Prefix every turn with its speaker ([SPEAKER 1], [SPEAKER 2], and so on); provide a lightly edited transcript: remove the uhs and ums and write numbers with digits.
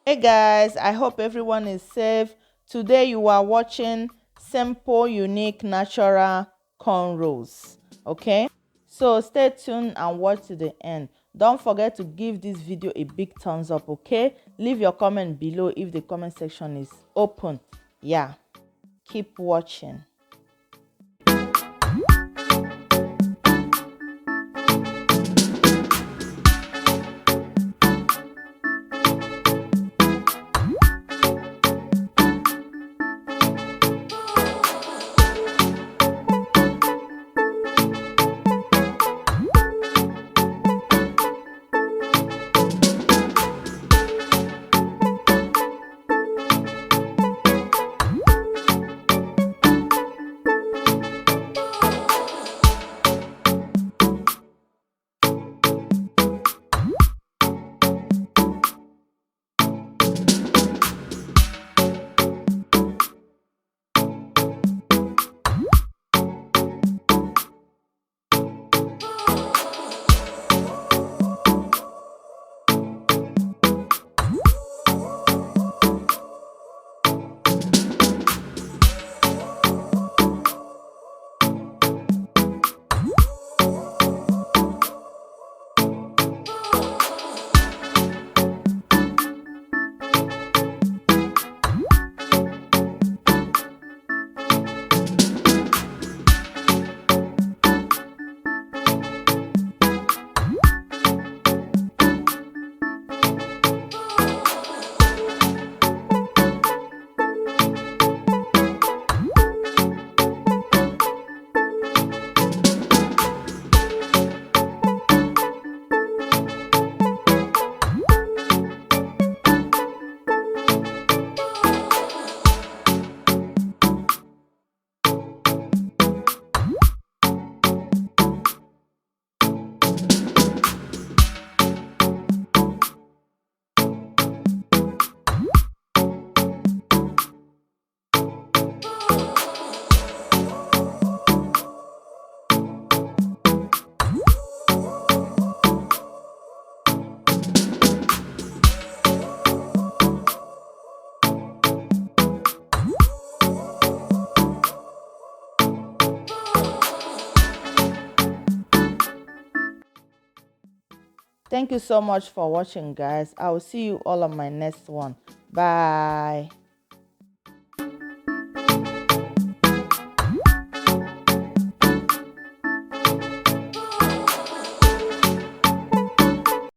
[SPEAKER 1] Hey guys, I hope everyone is safe. Today you are watching simple, unique, natural cornrows. Okay, so stay tuned and watch to the end. Don't forget to give this video a big thumbs up. Okay, leave your comment below if the comment section is open. Yeah, keep watching. Thank you so much for watching, guys. I will see you all on my next one. Bye.